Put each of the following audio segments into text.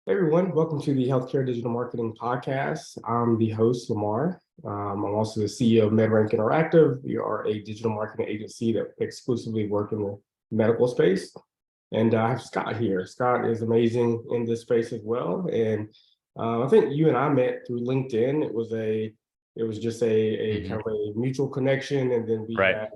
Hey everyone, welcome to the Healthcare Digital Marketing Podcast. I'm the host, Lamar. I'm also the CEO of MedRank Interactive. We are a digital marketing agency that exclusively work in the medical space. And I have Scott here. Scott is amazing in this space as well. And I think you and I met through LinkedIn. It was just a hmm kind of a mutual connection, and then we Right. had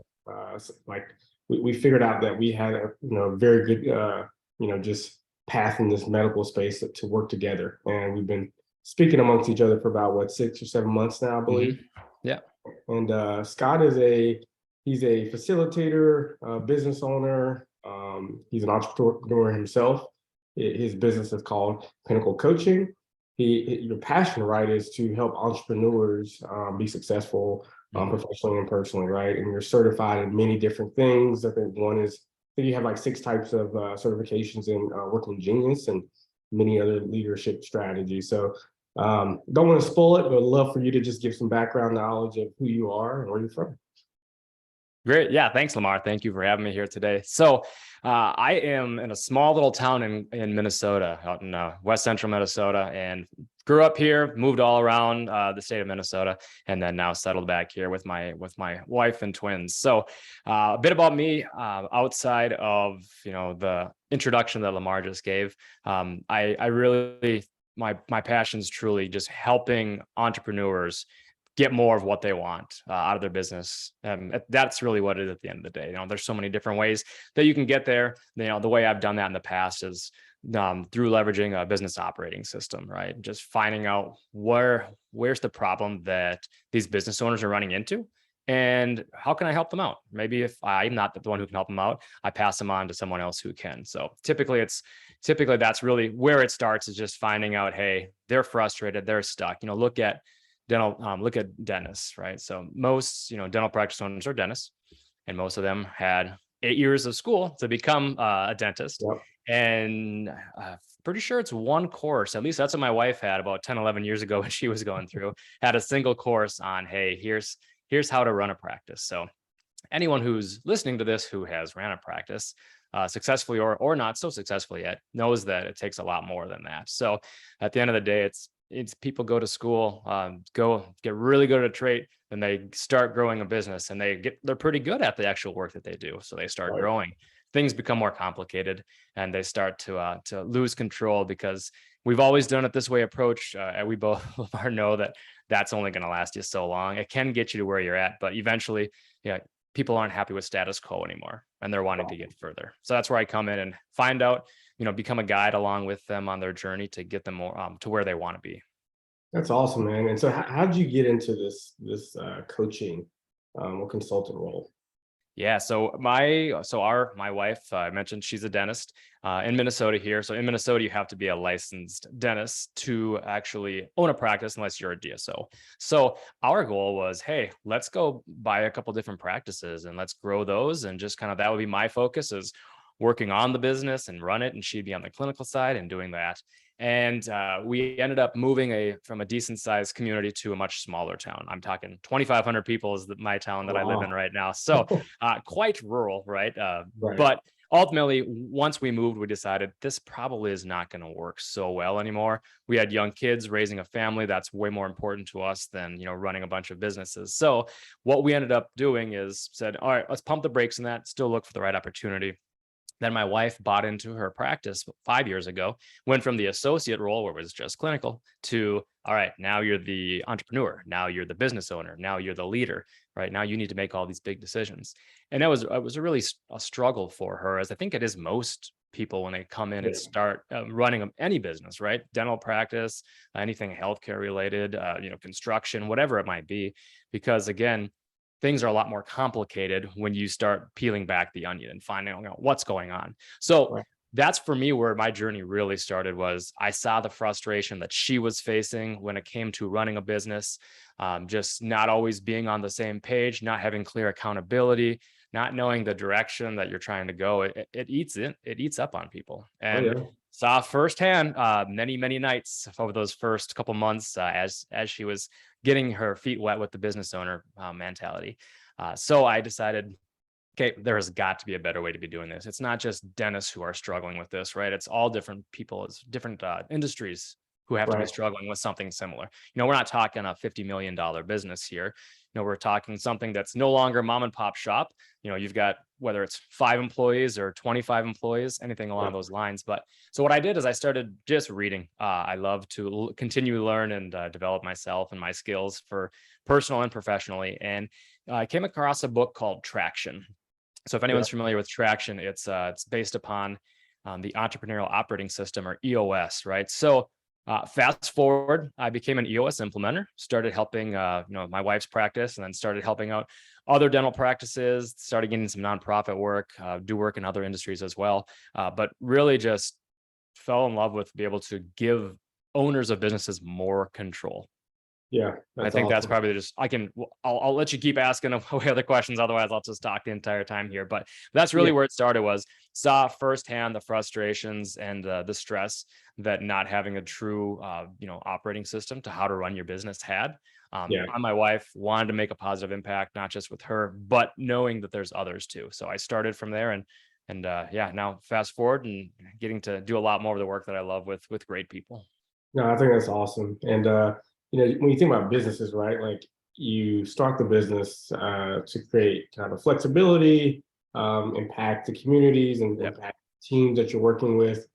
like we figured out that we had a very good just path in this medical space to work together. And we've been speaking amongst each other for about 6 or 7 months now, I hmm believe. Yeah. And Scott he's a facilitator, business owner. He's an entrepreneur himself. His business is called Pinnacle Coaching. Your passion, right, is to help entrepreneurs be successful hmm professionally and personally, right? And you're certified in many different things. I think you have like 6 types of certifications in Working Genius and many other leadership strategies. So don't want to spoil it, but I'd love for you to just give some background knowledge of who you are and where you're from. Great. Yeah. Thanks, Lamar. Thank you for having me here today. I am in a small little town in Minnesota, out in west central Minnesota, and grew up here, moved all around the state of Minnesota, and then now settled back here with my wife and twins. A bit about me outside of the introduction that Lamar just gave. I really my passion is truly just helping entrepreneurs get more of what they want out of their business. That's really what it is at the end of the day. There's so many different ways that you can get there. The way I've done that in the past is through leveraging a business operating system, right? Just finding out where's the problem that these business owners are running into, and how can I help them out? Maybe if I'm not the one who can help them out, I pass them on to someone else who can. So typically that's really where it starts, is just finding out, hey, they're frustrated, they're stuck. Look at dentists, right? So most dental practice owners are dentists, and most of them had 8 years of school to become a dentist. Yep. And pretty sure it's one course, at least that's what my wife had about 10, 11 years ago when she was going through, had a single course on, hey, here's how to run a practice. So anyone who's listening to this who has ran a practice successfully or not so successfully yet knows that it takes a lot more than that. So at the end of the day, it's people go to school, go get really good at a trait, then they start growing a business, and they're pretty good at the actual work that they do. So they start Right. growing. Things become more complicated, and they start to lose control, because we've always done it this way approach. And we both know that that's only going to last you so long. It can get you to where you're at, but eventually, yeah, people aren't happy with status quo anymore, and they're wanting to get further. So that's where I come in and find out, become a guide along with them on their journey to get them more to where they want to be. That's awesome, man. And so, how did you get into this coaching or consultant role? Yeah. My wife, I mentioned she's a dentist in Minnesota here. So in Minnesota, you have to be a licensed dentist to actually own a practice unless you're a DSO. So our goal was, hey, let's go buy a couple different practices and let's grow those. And just kind of that would be my focus, is working on the business and run it. And she'd be on the clinical side and doing that. And we ended up moving from a decent sized community to a much smaller town. I'm talking 2,500 people is my town that I live in Wow. right now. So quite rural, right? Right. But ultimately, once we moved, we decided this probably is not going to work so well anymore. We had young kids, raising a family. That's way more important to us than running a bunch of businesses. So what we ended up doing is said, all right, let's pump the brakes on that. Still look for the right opportunity. Then my wife bought into her practice 5 years ago, went from the associate role, where it was just clinical, to, all right, now you're the entrepreneur. Now you're the business owner. Now you're the leader, right? Now you need to make all these big decisions. And it was a really a struggle for her, as I think it is most people when they come in and Yeah. start running any business, right? Dental practice, anything healthcare related, construction, whatever it might be. Because again, things are a lot more complicated when you start peeling back the onion and finding out what's going on. So Right. that's for me where my journey really started. Was I saw the frustration that she was facing when it came to running a business, just not always being on the same page, not having clear accountability, not knowing the direction that you're trying to go. It eats up on people. Oh And yeah. saw firsthand many nights over those first couple months, as she was getting her feet wet with the business owner mentality. So I decided okay, there has got to be a better way to be doing this. It's not just dentists who are struggling with this, right? It's all different people, it's different industries who have to be Right. struggling with something similar. We're not talking a $50 million business here. We're talking something that's no longer mom and pop shop. You've got, whether it's 5 employees or 25 employees, anything along Yeah. those lines. But so what I did is I started just reading. I love to continue to learn and develop myself and my skills for personal and professionally. And I came across a book called Traction. So if Yeah. anyone's familiar with Traction, it's based upon the Entrepreneurial Operating System, or EOS, right? So fast forward, I became an EOS implementer, started helping my wife's practice, and then started helping out other dental practices, started getting some nonprofit work, do work in other industries as well, but really just fell in love with being able to give owners of businesses more control. Yeah. I That's think that's awesome. probably just, I'll let you keep asking away other questions. Otherwise I'll just talk the entire time here, but that's really Yeah. where it started. Was saw firsthand the frustrations and the stress that not having a true, operating system to how to run your business had Yeah. on my wife. Wanted to make a positive impact, not just with her, but knowing that there's others too. So I started from there, and yeah, now fast forward and getting to do a lot more of the work that I love with great people. No, I think that's awesome. And when you think about businesses, right? Like you start the business to create kind of flexibility, impact the communities, and Yep. impact teams that you're working with.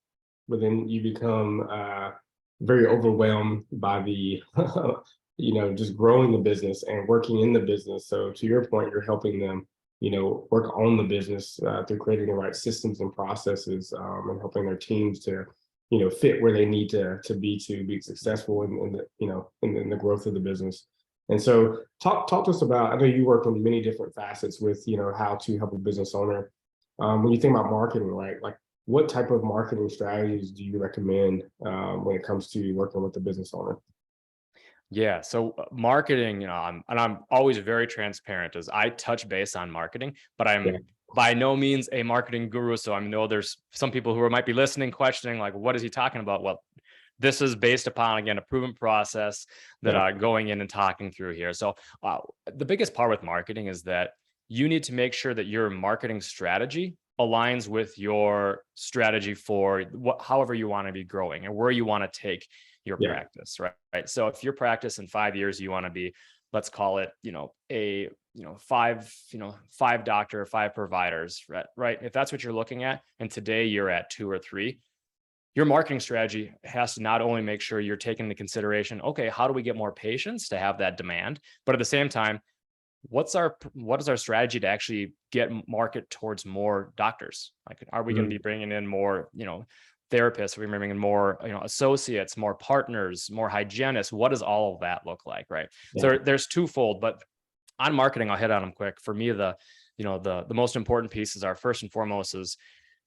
But then you become very overwhelmed by the, just growing the business and working in the business. So to your point, you're helping them, work on the business through creating the right systems and processes, and helping their teams to fit where they need to be successful in the in the growth of the business. And so talk to us about, I know you work on many different facets with how to help a business owner. When you think about marketing, right? Like what type of marketing strategies do you recommend when it comes to working with the business owner? Yeah. So marketing, I'm always very transparent as I touch base on marketing, but Yeah. I'm by no means a marketing guru. So I know there's some people who might be listening, questioning, like, what is he talking about? Well, this is based upon, again, a proven process that Yeah. going in and talking through here. So uh, the biggest part with marketing is that you need to make sure that your marketing strategy aligns with your strategy for however you want to be growing and where you want to take your Yeah. practice, right? So if your practice in 5 years, you want to be, let's call it, a, five doctor, 5 providers, right? If that's what you're looking at, and today you're at 2 or 3, your marketing strategy has to not only make sure you're taking into consideration, okay, how do we get more patients to have that demand? But at the same time, what is our strategy to actually get market towards more doctors? Like, are we going to Mhm. be bringing in more, therapists? Are we bringing in more, associates, more partners, more hygienists? What does all of that look like, right? Yeah. So there's twofold, but on marketing, I'll hit on them quick. For me, the most important pieces are, first and foremost, is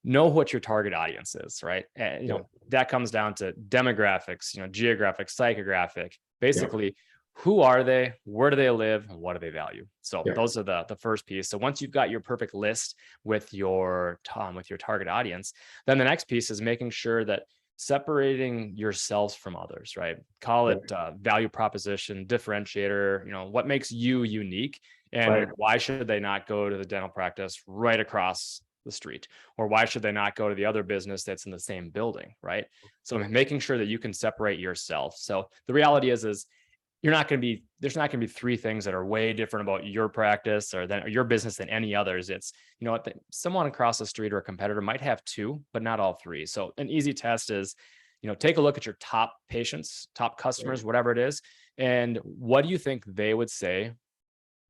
know what your target audience is, right? And Yeah. that comes down to demographics, geographic, psychographic. Yeah. Basically, who are they? Where do they live? And what do they value? So Yeah. those are the first piece. So once you've got your perfect list with your target audience, then the next piece is making sure that separating yourselves from others, right? Call Yeah. it value proposition, differentiator. What makes you unique, Right. and why should they not go to the dental practice right across the street, or why should they not go to the other business that's in the same building, right? So making sure that you can separate yourself. So the reality is there's not going to be 3 things that are way different about your practice or your business than any others. It's, someone across the street or a competitor might have 2, but not all 3. So an easy test is, take a look at your top patients, top customers, whatever it is, and what do you think they would say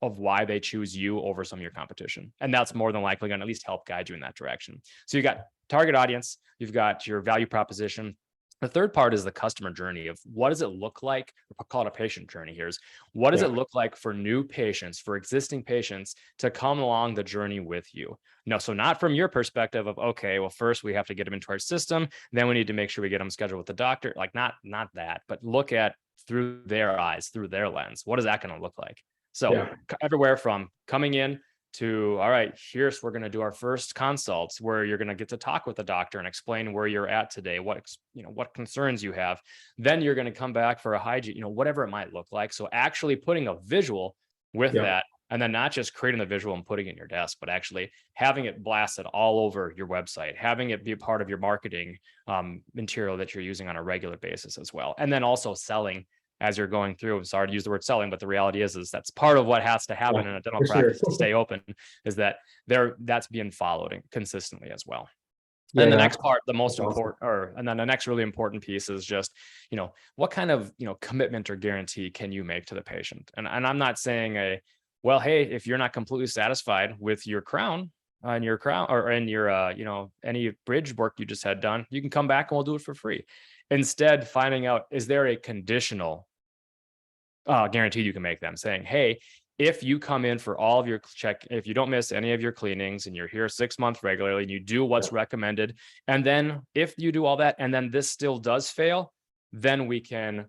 of why they choose you over some of your competition? And that's more than likely going to at least help guide you in that direction. So you got target audience, you've got your value proposition. The third part is the customer journey of what does it look like, or call it a patient journey here, is what does Yeah. it look like for new patients, for existing patients to come along the journey with you? No, so not from your perspective of, okay, well, first we have to get them into our system, then we need to make sure we get them scheduled with the doctor. Like not that, but look at through their eyes, through their lens. What is that going to look like? So Yeah. everywhere from coming in to, all right, we're going to do our first consults where you're going to get to talk with the doctor and explain where you're at today, what concerns you have. Then you're going to come back for a hygiene, whatever it might look like. So actually putting a visual with Yeah. that, And then not just creating the visual and putting it in your desk, but actually having it blasted all over your website, having it be a part of your marketing material that you're using on a regular basis as well. And then also selling as you're going through. I'm sorry to use the word selling, but the reality is that's part of what has to happen in a dental practice to stay open, is that that's being followed consistently as well. And the next part, the most important, and then the next really important piece is just, what kind of, commitment or guarantee can you make to the patient? And I'm not saying well, hey, if you're not completely satisfied with your crown or in your, any bridge work you just had done, you can come back and we'll do it for free. Instead, finding out, is there a conditional guarantee you can make them, saying, hey, if you come in for all of your if you don't miss any of your cleanings and you're here 6 months regularly and you do what's recommended, and then if you do all that and then this still does fail, then we can,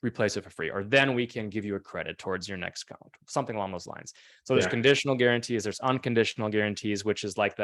replace it for free, or then we can give you a credit towards your next count, something along those lines. So there's conditional guarantees, there's unconditional guarantees, which is like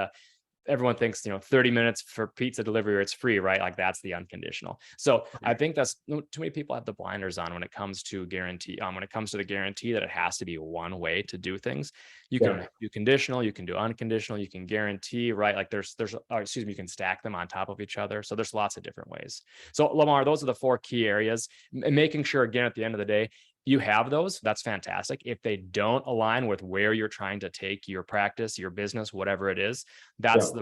everyone thinks, 30 minutes for pizza delivery, or it's free, right? Like that's the unconditional. So I think that's too many people have the blinders on when it comes to guarantee. When it comes to the guarantee that it has to be one way to do things. You can do conditional, you can do unconditional, you can guarantee, right? Like you can stack them on top of each other. So there's lots of different ways. So Lamar, those are the 4 key areas. Making sure, again, at the end of the day, you have those, that's fantastic. If they don't align with where you're trying to take your practice, your business, whatever it is, that's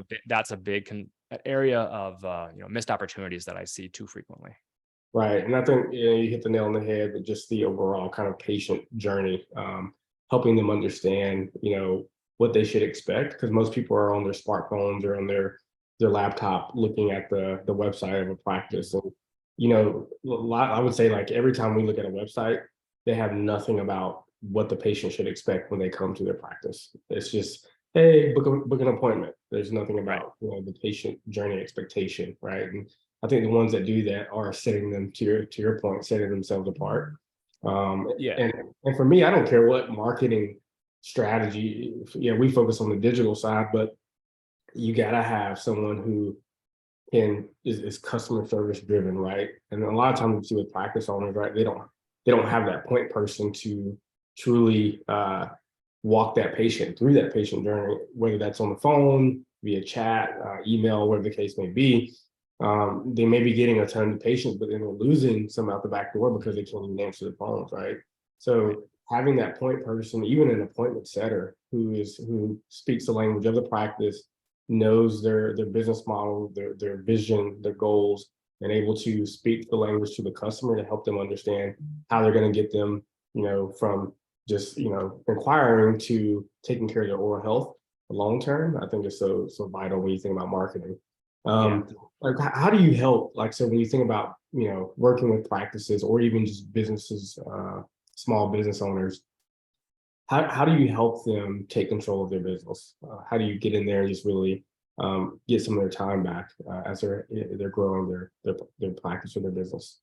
a big area of missed opportunities that I see too frequently. Right. And I think you hit the nail on the head with just the overall kind of patient journey, helping them understand, what they should expect, because most people are on their smartphones or on their laptop looking at the website of a practice. And, I would say, like, every time we look at a website, they have nothing about what the patient should expect when they come to their practice. It's just, hey, book an appointment. There's nothing about the patient journey expectation, right? And I think the ones that do that are setting them, to your point, setting themselves apart. And for me, I don't care what marketing strategy. We focus on the digital side, but you gotta have someone who is customer service driven, right? And a lot of times we see with practice owners, right, they don't have that point person to truly walk that patient through that patient journey, whether that's on the phone, via chat, email, whatever the case may be. They may be getting a ton of patients, but then they're losing some out the back door because they can't even answer the phones, right? So having that point person, even an appointment setter who speaks the language of the practice, knows their business model, their vision, their goals, and able to speak the language to the customer to help them understand how they're going to get them, from just, inquiring to taking care of their oral health long term. I think is so vital when you think about marketing. Like, how do you help? Like, so when you think about, working with practices or even just businesses, small business owners, how do you help them take control of their business? How do you get in there and just really get some of their time back as they're growing their practice or their business?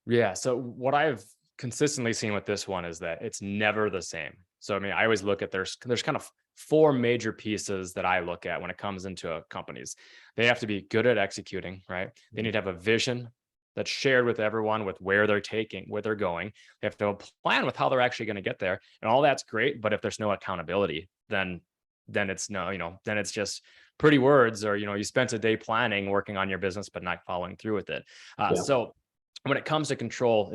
Yeah. So what I've consistently seen with this one is that it's never the same. So, I mean, I always look at there's kind of 4 major pieces that I look at when it comes into companies. They have to be good at executing, right? They need to have a vision that's shared with everyone, with where they're going. They have to have a plan with how they're actually going to get there. And all that's great. But if there's no accountability, then it's then it's just pretty words, or, you spent a day planning, working on your business, but not following through with it. So when it comes to control,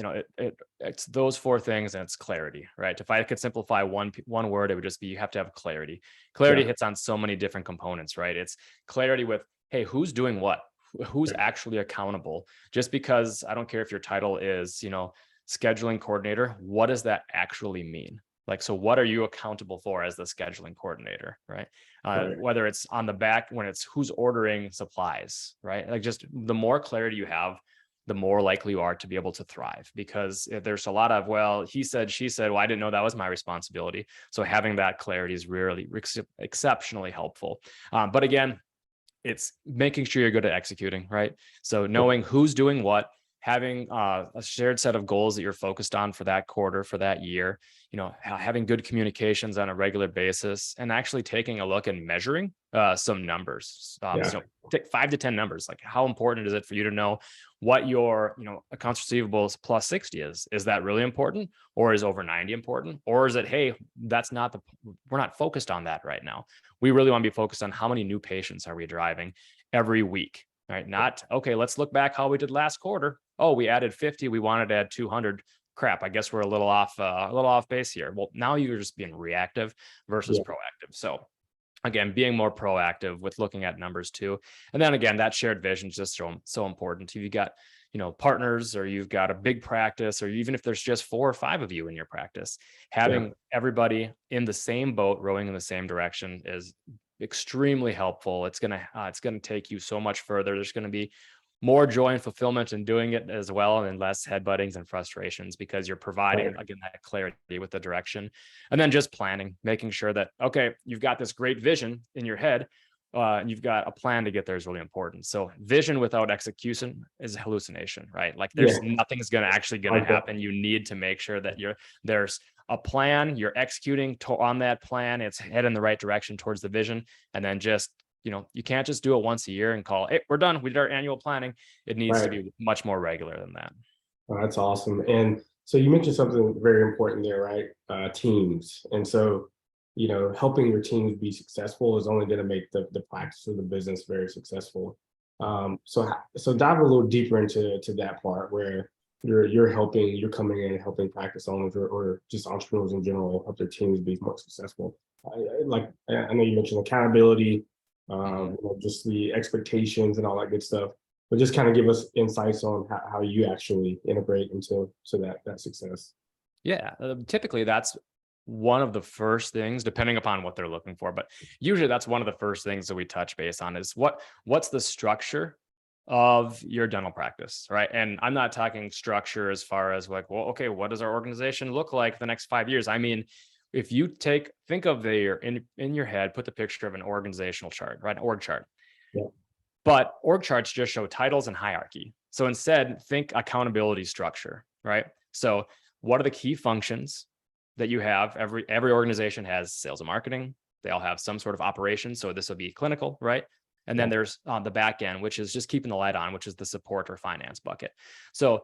it's those 4 things, and it's clarity, right? If I could simplify one word, it would just be, you have to have clarity. Clarity hits on so many different components, right? It's clarity with, hey, who's doing what? Who's actually accountable? Just because I don't care if your title is, scheduling coordinator, what does that actually mean? Like, so what are you accountable for as the scheduling coordinator, right? Whether it's on the back, when it's who's ordering supplies, right? Like, just the more clarity you have, the more likely you are to be able to thrive, because if there's a lot of, well, he said, she said, well, I didn't know that was my responsibility. So having that clarity is really exceptionally helpful. But again, it's making sure you're good at executing, right? So knowing who's doing what, having a shared set of goals that you're focused on for that quarter, for that year, having good communications on a regular basis, and actually taking a look and measuring some numbers. So take 5 to 10 numbers. Like, how important is it for you to know what your, accounts receivables plus 60 is? Is that really important? Or is over 90 important? Or is it, hey, we're not focused on that right now. We really want to be focused on how many new patients are we driving every week, right? Not, okay, let's look back how we did last quarter. Oh, we added 50. We wanted to add 200. Crap, I guess we're a little off base here. Well, now you're just being reactive versus proactive. So again, being more proactive with looking at numbers too. And then again, that shared vision is just so important. If you've got, partners, or you've got a big practice, or even if there's just 4 or 5 of you in your practice, having everybody in the same boat, rowing in the same direction is extremely helpful. It's going to take you so much further. There's going to be more joy and fulfillment in doing it as well, and less headbuttings and frustrations, because you're providing, again, that clarity with the direction. And then just planning, making sure that, okay, you've got this great vision in your head, and you've got a plan to get there is really important. So vision without execution is hallucination, right? Like nothing's going to actually happen. You need to make sure that there's a plan, you're executing on that plan, it's head in the right direction towards the vision. And then just, you can't just do it once a year and call, hey, we're done. We did our annual planning. It needs to be much more regular than that. Oh, that's awesome. And so you mentioned something very important there, right? Teams. And so, helping your teams be successful is only going to make the practice or the business very successful. So dive a little deeper into that part where you're coming in and helping practice owners or just entrepreneurs in general help their teams be more successful. I know you mentioned accountability, just the expectations and all that good stuff, but just kind of give us insights on how you actually integrate into that success. Yeah, typically that's one of the first things, depending upon what they're looking for, but usually that's one of the first things that we touch base on is what's the structure of your dental practice, right? And I'm not talking structure as far as like, well, okay, what does our organization look like the next 5 years? I mean, if you think of in your head, put the picture of an organizational chart, right? An org chart. Yeah. But org charts just show titles and hierarchy. So instead, think accountability structure, right? So what are the key functions that you have? Every organization has sales and marketing. They all have some sort of operation. So this will be clinical, right? And then there's on the back end, which is just keeping the light on, which is the support or finance bucket. So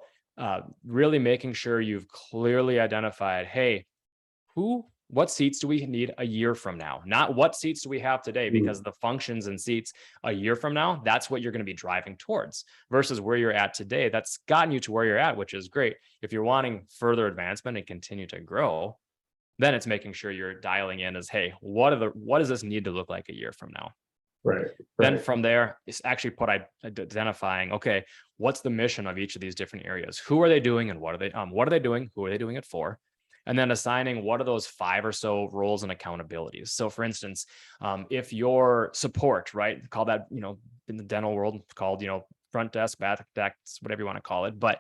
really making sure you've clearly identified, hey, what seats do we need a year from now? Not what seats do we have today, because the functions and seats a year from now, that's what you're going to be driving towards versus where you're at today. That's gotten you to where you're at, which is great. If you're wanting further advancement and continue to grow, then it's making sure you're dialing in as, hey, what does this need to look like a year from now? Right. Then from there, it's actually identifying, okay, what's the mission of each of these different areas? Who are they doing and what are they doing? Who are they doing it for? And then assigning what are those 5 or so roles and accountabilities. So for instance, if your support, right, call that, in the dental world called, front desk, back desk, whatever you want to call it. But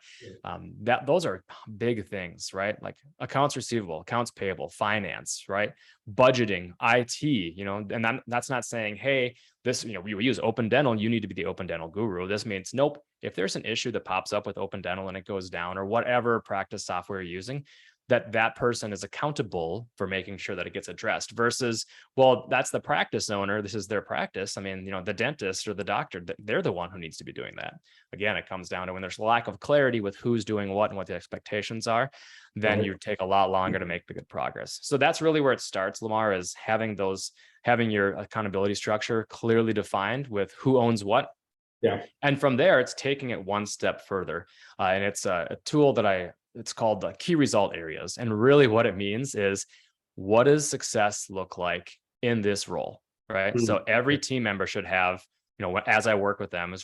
those are big things, right? Like accounts receivable, accounts payable, finance, right? Budgeting, IT, and that's not saying, hey, this, we use open dental, you need to be the open dental guru. This means, nope, if there's an issue that pops up with open dental and it goes down, or whatever practice software you're using, that person is accountable for making sure that it gets addressed versus, well, that's the practice owner. This is their practice. I mean, the dentist or the doctor, they're the one who needs to be doing that. Again, it comes down to when there's lack of clarity with who's doing what and what the expectations are, then you take a lot longer to make the good progress. So that's really where it starts, Lamar, is having your accountability structure clearly defined with who owns what. Yeah. And from there, it's taking it one step further. And it's a tool that it's called the key result areas. And really what it means is, what does success look like in this role, right? So every team member should have, as I work with them, it's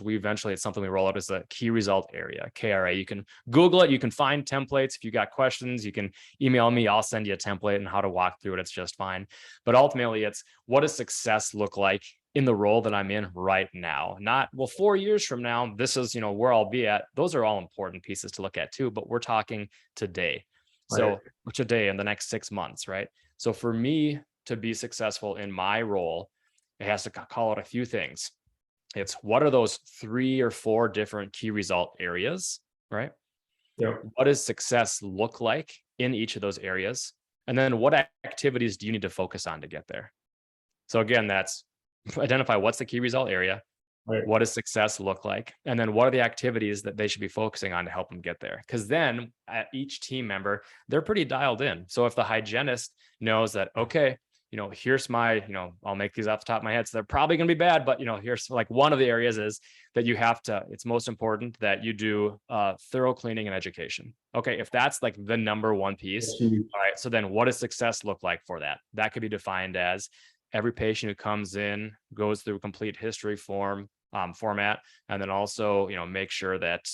something we roll out as a key result area, KRA. You can Google it. You can find templates. If you got questions, you can email me. I'll send you a template and how to walk through it. It's just fine. But ultimately, it's what does success look like in the role that I'm in right now? Not, well, 4 years from now, this is, where I'll be at. Those are all important pieces to look at too, but we're talking today. So today in the next 6 months, right? So for me to be successful in my role, it has to call out a few things. It's what are those 3 or 4 different key result areas, right? Yeah. What does success look like in each of those areas? And then what activities do you need to focus on to get there? So again, that's identify what's the key result area, Right. what does success look like, and then what are the activities that they should be focusing on to help them get there? Because then at each team member, they're pretty dialed in. So if the hygienist knows that, okay, here's my, I'll make these off the top of my head. So they're probably going to be bad, but here's like one of the areas is that it's most important that you do thorough cleaning and education. Okay. If that's like the number one piece, That's huge. all right. So then what does success look like for that? That could be defined as every patient who comes in goes through a complete history format, and then also make sure that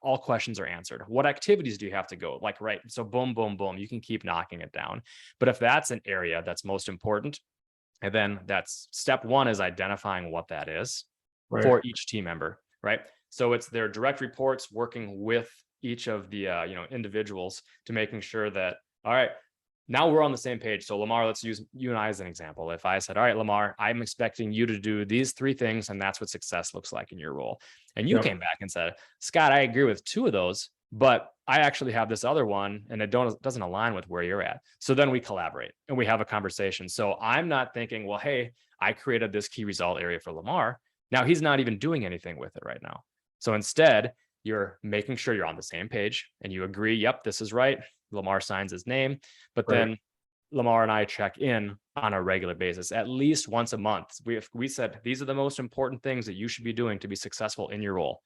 all questions are answered. What activities do you have to go like, right? So boom, boom, boom, you can keep knocking it down. But if that's an area that's most important, and then that's step one is identifying what that is Right. for each team member, right? So it's their direct reports working with each of the individuals to making sure that, all right, now we're on the same page. So Lamar, let's use you and I as an example. If I said, all right, Lamar, I'm expecting you to do these 3 things, and that's what success looks like in your role. And you Yep. came back and said, Scott, I agree with 2 of those, but I actually have this other one and it doesn't align with where you're at. So then we collaborate and we have a conversation. So I'm not thinking, well, hey, I created this key result area for Lamar. Now he's not even doing anything with it right now. So instead, you're making sure you're on the same page and you agree, yep, this is right. Lamar signs his name, but Right. then Lamar and I check in on a regular basis, at least once a month. We said, these are the most important things that you should be doing to be successful in your role.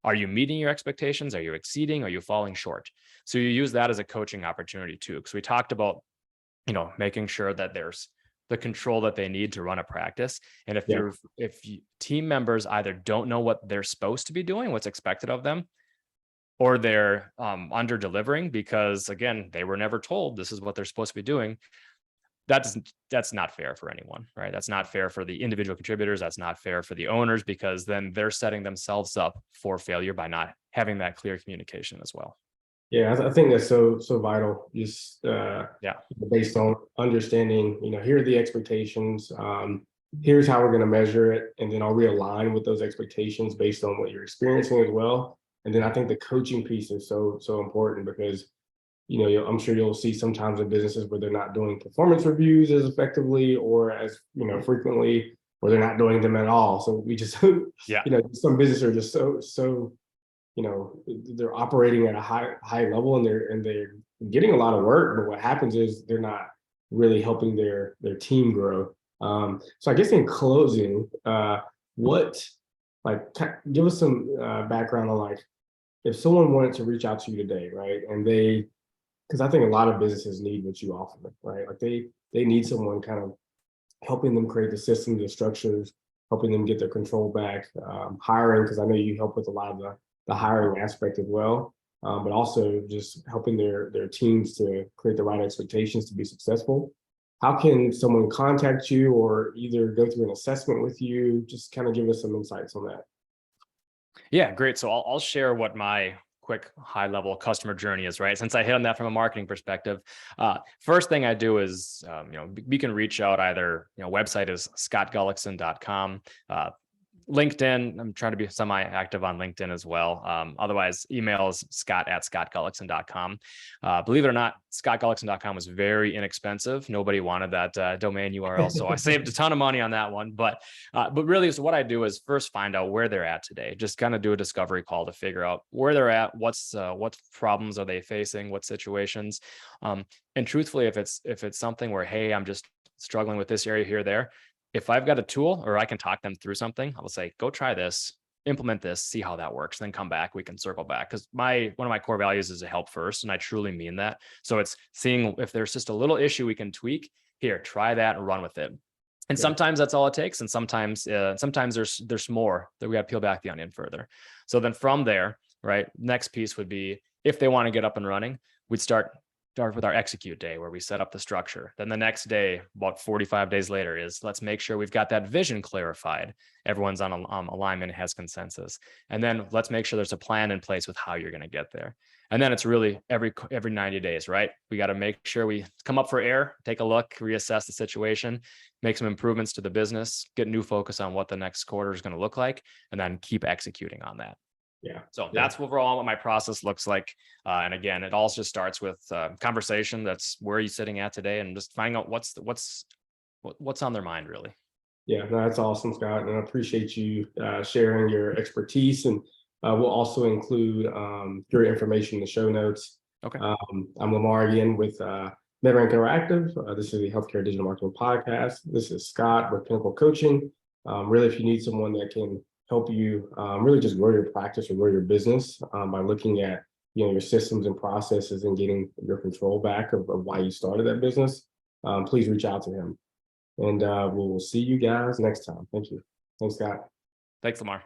Are you meeting your expectations? Are you exceeding? Are you falling short? So you use that as a coaching opportunity too. Because we talked about, making sure that there's the control that they need to run a practice. And Yeah. if team members either don't know what they're supposed to be doing, what's expected of them, or they're under delivering because again, they were never told this is what they're supposed to be doing. That's not fair for anyone, right? That's not fair for the individual contributors. That's not fair for the owners, because then they're setting themselves up for failure by not having that clear communication as well. Yeah, I think that's so vital. Just Yeah. based on understanding, here are the expectations. Here's how we're going to measure it, and then I'll realign with those expectations based on what you're experiencing as well. And then I think the coaching piece is so important because I'm sure you'll see sometimes in businesses where they're not doing performance reviews as effectively or as frequently, or they're not doing them at all. So we just Yeah. some businesses are just so they're operating at a high level and they're getting a lot of work, but what happens is they're not really helping their team grow. So I guess in closing, what give us some background on like if someone wanted to reach out to you today, right? And because I think a lot of businesses need what you offer, right? Like they need someone kind of helping them create the systems, the structures, helping them get their control back, hiring, because I know you help with a lot of the hiring aspect as well, but also just helping their teams to create the right expectations to be successful. How can someone contact you or either go through an assessment with you? Just kind of give us some insights on that. Yeah, great. So I'll share what my quick high level customer journey is, right? Since I hit on that from a marketing perspective, first thing I do is, we can reach out either, website is scottgullickson.com. LinkedIn, I'm trying to be semi-active on LinkedIn as well. Otherwise, email is scott@scottgullickson.com. Believe it or not, scottgullickson.com was very inexpensive. Nobody wanted that domain URL, so I saved a ton of money on that one. But really, so what I do is first find out where they're at today. Just kind of do a discovery call to figure out where they're at, what problems are they facing, what situations. And truthfully, if it's something where, hey, I'm just struggling with this area here, there. If I've got a tool or I can talk them through something, I'll say, go try this, implement this, see how that works, then come back, we can circle back. Because one of my core values is to help first. And I truly mean that. So it's seeing if there's just a little issue we can tweak, here, try that and run with it. And sometimes that's all it takes. And sometimes there's more that we got to peel back the onion further. So then from there, right, next piece would be if they want to get up and running, we'd start with our execute day where we set up the structure. Then the next day, about 45 days later, is let's make sure we've got that vision clarified. Everyone's on alignment, has consensus. And then let's make sure there's a plan in place with how you're going to get there. And then it's really every 90 days, right? We got to make sure we come up for air, take a look, reassess the situation, make some improvements to the business, get new focus on what the next quarter is going to look like, and then keep executing on that. Yeah. So Yeah. that's overall what my process looks like. And again, it all just starts with conversation. That's where are you sitting at today, and just finding out what's on their mind, really. Yeah, no, that's awesome, Scott. And I appreciate you sharing your expertise. And we'll also include your information in the show notes. Okay. I'm Lamar again with MedRank Interactive. This is the Healthcare Digital Marketing Podcast. This is Scott with Pinnacle Coaching. Really, if you need someone that can help you really just grow your practice or grow your business by looking at your systems and processes and getting your control back of why you started that business, please reach out to him. And we'll see you guys next time. Thank you. Thanks, Scott. Thanks, Lamar.